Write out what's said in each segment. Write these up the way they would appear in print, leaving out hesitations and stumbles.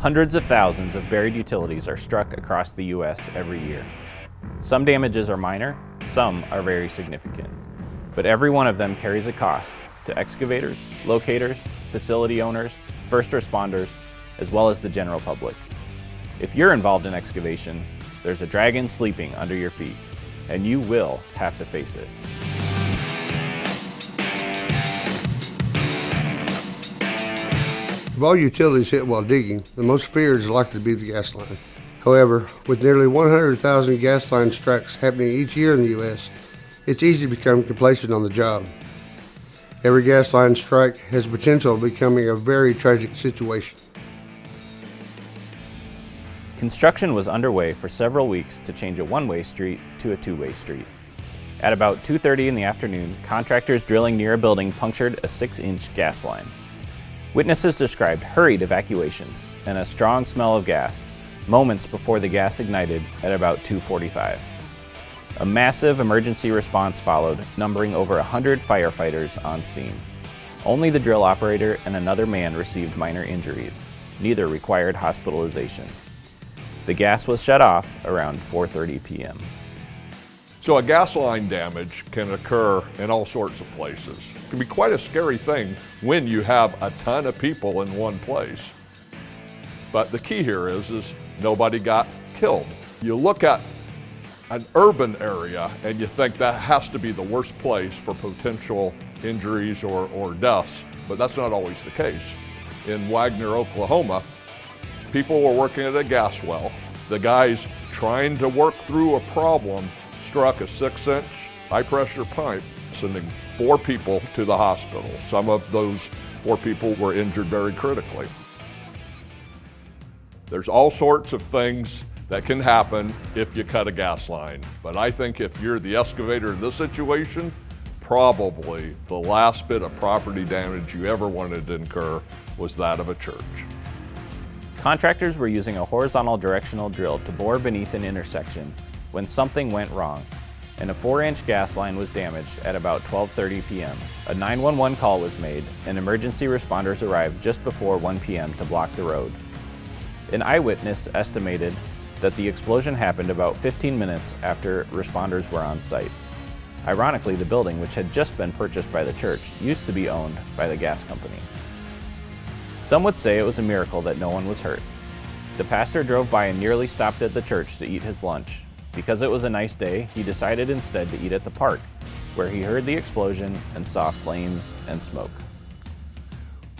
Hundreds of thousands of buried utilities are struck across the U.S. every year. Some damages are minor, some are very significant. But every one of them carries a cost to excavators, locators, facility owners, first responders, as well as the general public. If you're involved in excavation, there's a dragon sleeping under your feet, and you will have to face it. Of all utilities hit while digging, the most feared is likely to be the gas line. However, with nearly 100,000 gas line strikes happening each year in the U.S., it's easy to become complacent on the job. Every gas line strike has the potential of becoming a very tragic situation. Construction was underway for several weeks to change a one-way street to a two-way street. At about 2:30 in the afternoon, contractors drilling near a building punctured a 6-inch gas line. Witnesses described hurried evacuations and a strong smell of gas moments before the gas ignited at about 2:45. A massive emergency response followed, numbering over 100 firefighters on scene. Only the drill operator and another man received minor injuries. Neither required hospitalization. The gas was shut off around 4:30 p.m. So a gas line damage can occur in all sorts of places. It can be quite a scary thing when you have a ton of people in one place. But the key here is nobody got killed. You look at an urban area and you think that has to be the worst place for potential injuries or deaths, but that's not always the case. In Wagner, Oklahoma, people were working at a gas well. The guys trying to work through a problem struck a 6-inch high-pressure pipe, sending 4 people to the hospital. Some of those 4 people were injured very critically. There's all sorts of things that can happen if you cut a gas line, but I think if you're the excavator in this situation, probably the last bit of property damage you ever wanted to incur was that of a church. Contractors were using a horizontal directional drill to bore beneath an intersection when something went wrong, and a 4-inch gas line was damaged at about 12:30 p.m. A 911 call was made, and emergency responders arrived just before 1 p.m. to block the road. An eyewitness estimated that the explosion happened about 15 minutes after responders were on site. Ironically, the building, which had just been purchased by the church, used to be owned by the gas company. Some would say it was a miracle that no one was hurt. The pastor drove by and nearly stopped at the church to eat his lunch. Because it was a nice day, he decided instead to eat at the park, where he heard the explosion and saw flames and smoke.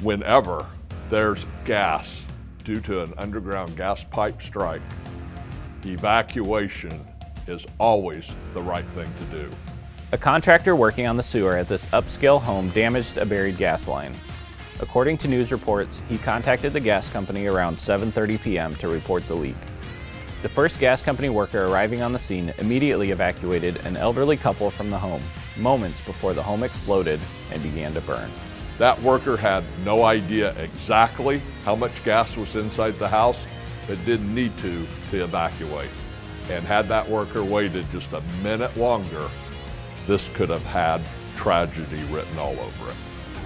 Whenever there's gas due to an underground gas pipe strike, evacuation is always the right thing to do. A contractor working on the sewer at this upscale home damaged a buried gas line. According to news reports, he contacted the gas company around 7:30 p.m. to report the leak. The first gas company worker arriving on the scene immediately evacuated an elderly couple from the home, moments before the home exploded and began to burn. That worker had no idea exactly how much gas was inside the house, but didn't need to evacuate. And had that worker waited just a minute longer, this could have had tragedy written all over it.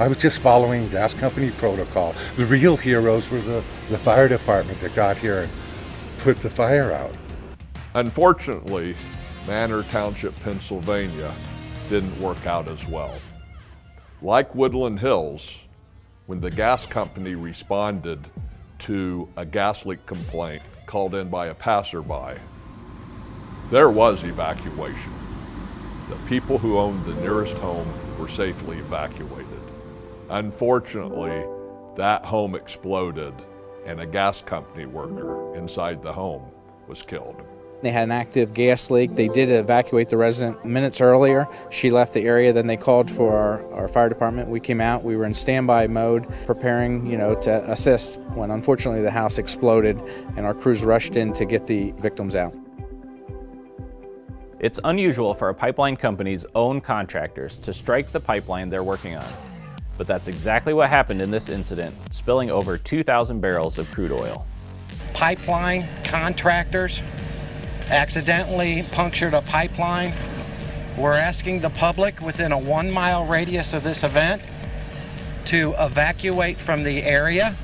I was just following gas company protocol. The real heroes were the fire department that got here and put the fire out. Unfortunately, Manor Township, Pennsylvania didn't work out as well. Like Woodland Hills, when the gas company responded to a gas leak complaint called in by a passerby, there was evacuation. The people who owned the nearest home were safely evacuated. Unfortunately, that home exploded and a gas company worker inside the home was killed. They had an active gas leak. They did evacuate the resident minutes earlier. She left the area, then they called for our fire department. We came out, we were in standby mode, preparing, to assist when unfortunately the house exploded and our crews rushed in to get the victims out. It's unusual for a pipeline company's own contractors to strike the pipeline they're working on. But that's exactly what happened in this incident, spilling over 2,000 barrels of crude oil. Pipeline contractors accidentally punctured a pipeline. We're asking the public within a 1-mile radius of this event to evacuate from the area.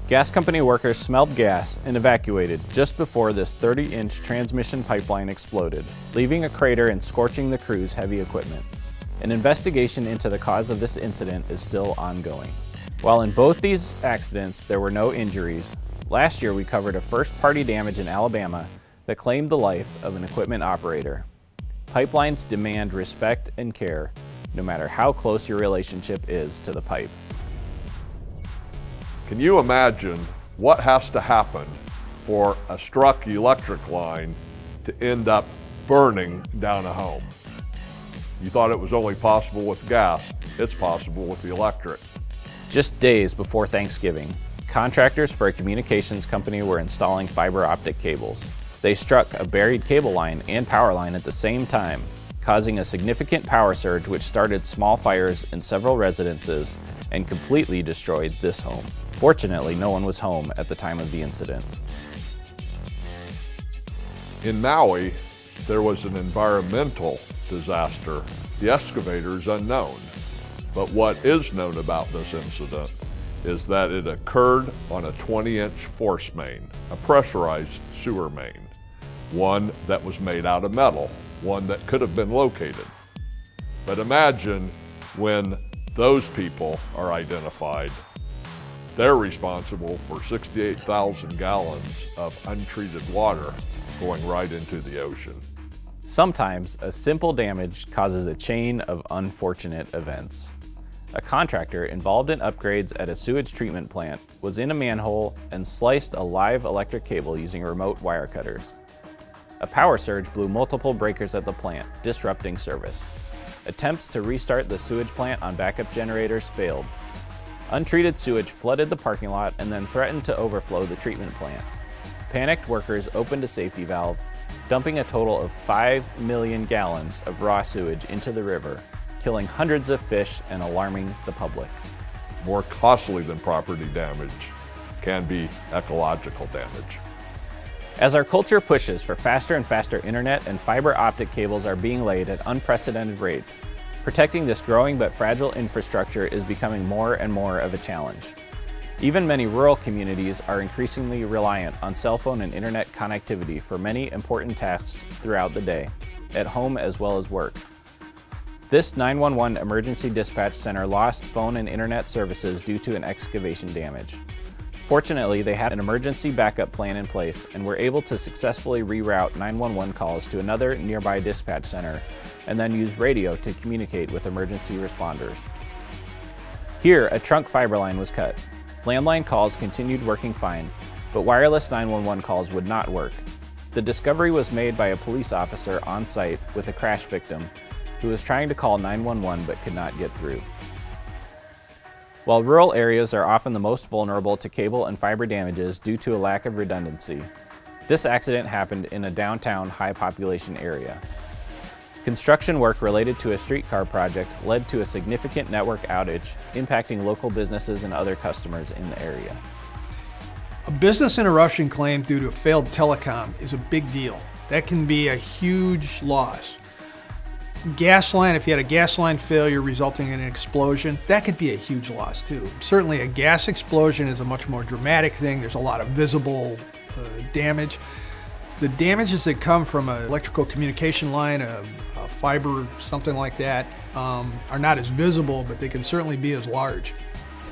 Gas company workers smelled gas and evacuated just before this 30-inch transmission pipeline exploded, leaving a crater and scorching the crew's heavy equipment. An investigation into the cause of this incident is still ongoing. While in both these accidents there were no injuries, last year we covered a first-party damage in Alabama that claimed the life of an equipment operator. Pipelines demand respect and care, no matter how close your relationship is to the pipe. Can you imagine what has to happen for a struck electric line to end up burning down a home? You thought it was only possible with gas. It's possible with the electric. Just days before Thanksgiving, contractors for a communications company were installing fiber optic cables. They struck a buried cable line and power line at the same time, causing a significant power surge which started small fires in several residences and completely destroyed this home. Fortunately, no one was home at the time of the incident. In Maui, there was an environmental disaster. The excavator is unknown, but what is known about this incident is that it occurred on a 20-inch force main, a pressurized sewer main, one that was made out of metal, one that could have been located. But imagine when those people are identified, they're responsible for 68,000 gallons of untreated water going right into the ocean. Sometimes a simple damage causes a chain of unfortunate events. A contractor involved in upgrades at a sewage treatment plant was in a manhole and sliced a live electric cable using remote wire cutters. A power surge blew multiple breakers at the plant, disrupting service. Attempts to restart the sewage plant on backup generators failed. Untreated sewage flooded the parking lot and then threatened to overflow the treatment plant. Panicked workers opened a safety valve, dumping a total of 5 million gallons of raw sewage into the river, killing hundreds of fish and alarming the public. More costly than property damage can be ecological damage. As our culture pushes for faster and faster internet and fiber optic cables are being laid at unprecedented rates, protecting this growing but fragile infrastructure is becoming more and more of a challenge. Even many rural communities are increasingly reliant on cell phone and internet connectivity for many important tasks throughout the day, at home as well as work. This 911 emergency dispatch center lost phone and internet services due to an excavation damage. Fortunately, they had an emergency backup plan in place and were able to successfully reroute 911 calls to another nearby dispatch center and then use radio to communicate with emergency responders. Here, a trunk fiber line was cut. Landline calls continued working fine, but wireless 911 calls would not work. The discovery was made by a police officer on site with a crash victim who was trying to call 911 but could not get through. While rural areas are often the most vulnerable to cable and fiber damages due to a lack of redundancy, this accident happened in a downtown high-population area. Construction work related to a streetcar project led to a significant network outage, impacting local businesses and other customers in the area. A business interruption claim due to a failed telecom is a big deal. That can be a huge loss. Gas line, if you had a gas line failure resulting in an explosion, that could be a huge loss too. Certainly a gas explosion is a much more dramatic thing. There's a lot of visible damage. The damages that come from an electrical communication line, a fiber, something like that, are not as visible, but they can certainly be as large.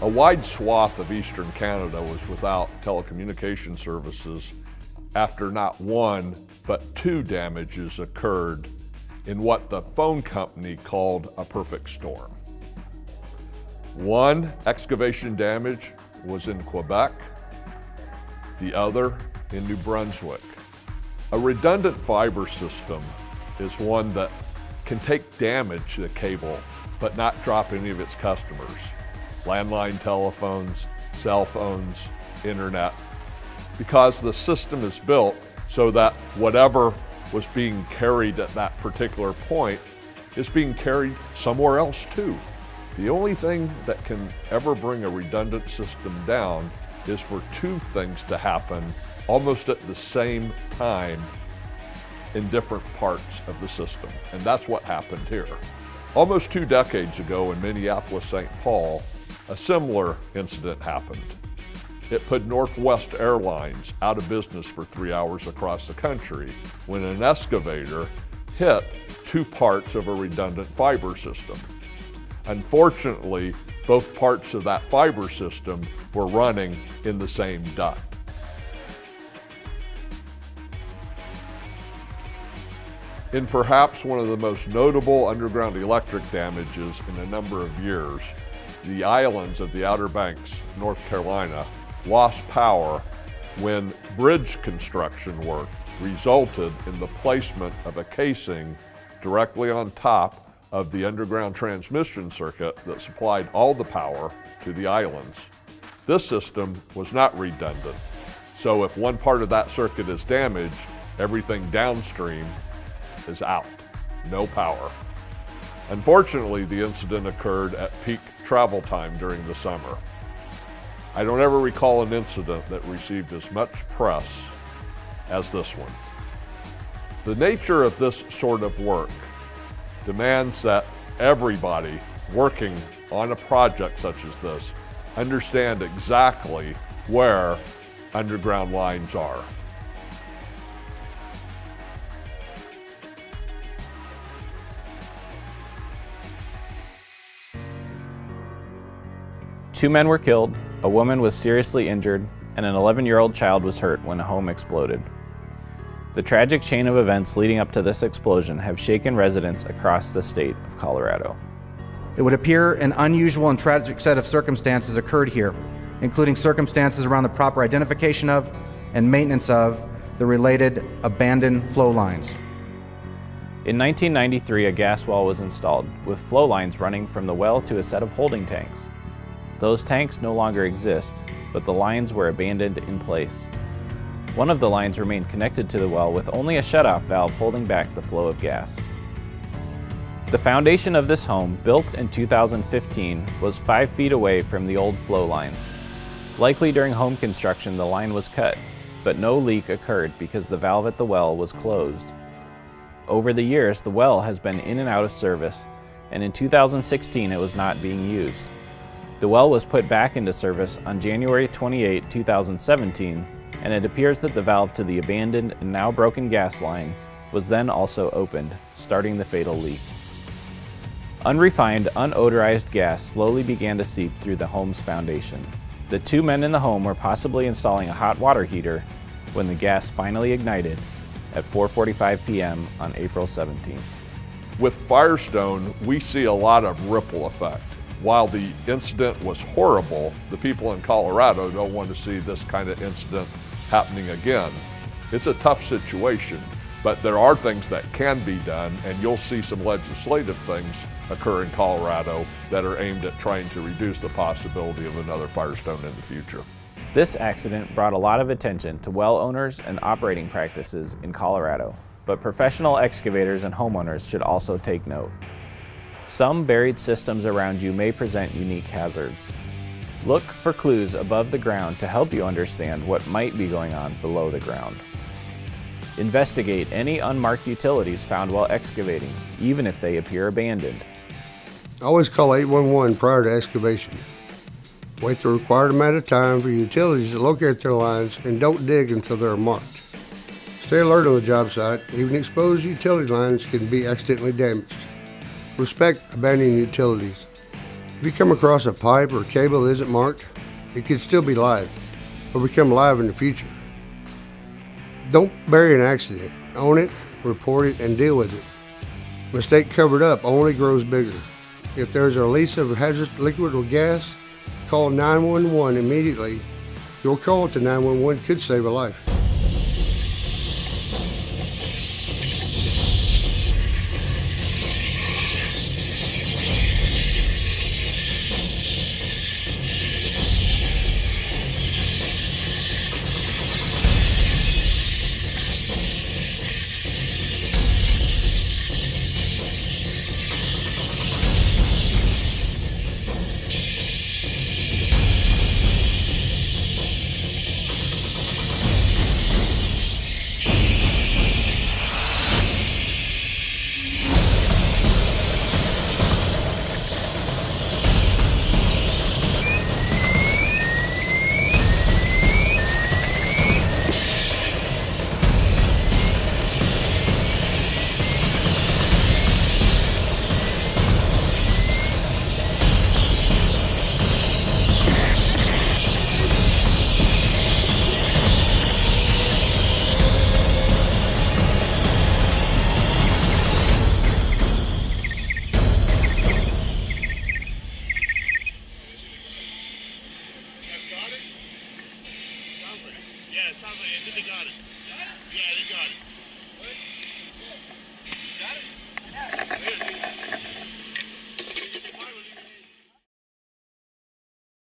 A wide swath of eastern Canada was without telecommunication services after not one, but two damages occurred in what the phone company called a perfect storm. One excavation damage was in Quebec, the other in New Brunswick. A redundant fiber system is one that can take damage to the cable but not drop any of its customers. Landline telephones, cell phones, internet, because the system is built so that whatever was being carried at that particular point is being carried somewhere else too. The only thing that can ever bring a redundant system down is for two things to happen almost at the same time in different parts of the system, and that's what happened here. Almost 2 decades ago in Minneapolis, St. Paul, a similar incident happened. It put Northwest Airlines out of business for 3 hours across the country when an excavator hit 2 parts of a redundant fiber system. Unfortunately, both parts of that fiber system were running in the same duct. In perhaps one of the most notable underground electric damages in a number of years, the islands of the Outer Banks, North Carolina, lost power when bridge construction work resulted in the placement of a casing directly on top of the underground transmission circuit that supplied all the power to the islands. This system was not redundant, so if one part of that circuit is damaged, everything downstream is out, no power. Unfortunately, the incident occurred at peak travel time during the summer. I don't ever recall an incident that received as much press as this one. The nature of this sort of work demands that everybody working on a project such as this understand exactly where underground lines are. Two men were killed, a woman was seriously injured, and an 11-year-old child was hurt when a home exploded. The tragic chain of events leading up to this explosion have shaken residents across the state of Colorado. It would appear an unusual and tragic set of circumstances occurred here, including circumstances around the proper identification of and maintenance of the related abandoned flow lines. In 1993, a gas well was installed, with flow lines running from the well to a set of holding tanks. Those tanks no longer exist, but the lines were abandoned in place. One of the lines remained connected to the well with only a shutoff valve holding back the flow of gas. The foundation of this home, built in 2015, was 5 feet away from the old flow line. Likely during home construction, the line was cut, but no leak occurred because the valve at the well was closed. Over the years, the well has been in and out of service, and in 2016 it was not being used. The well was put back into service on January 28, 2017, and it appears that the valve to the abandoned and now broken gas line was then also opened, starting the fatal leak. Unrefined, unodorized gas slowly began to seep through the home's foundation. The 2 men in the home were possibly installing a hot water heater when the gas finally ignited at 4:45 p.m. on April 17th. With Firestone, we see a lot of ripple effect. While the incident was horrible, the people in Colorado don't want to see this kind of incident happening again. It's a tough situation, but there are things that can be done, and you'll see some legislative things occur in Colorado that are aimed at trying to reduce the possibility of another Firestone in the future. This accident brought a lot of attention to well owners and operating practices in Colorado, but professional excavators and homeowners should also take note. Some buried systems around you may present unique hazards. Look for clues above the ground to help you understand what might be going on below the ground. Investigate any unmarked utilities found while excavating, even if they appear abandoned. Always call 811 prior to excavation. Wait the required amount of time for utilities to locate their lines and don't dig until they're marked. Stay alert on the job site. Even exposed utility lines can be accidentally damaged. Respect abandoned utilities. If you come across a pipe or cable that isn't marked, it could still be live or become live in the future. Don't bury an accident. Own it, report it, and deal with it. Mistake covered up only grows bigger. If there's a release of hazardous liquid or gas, call 911 immediately. Your call to 911 could save a life. Yeah, it sounds like it. They got it. Got it? Yeah, they got it. What?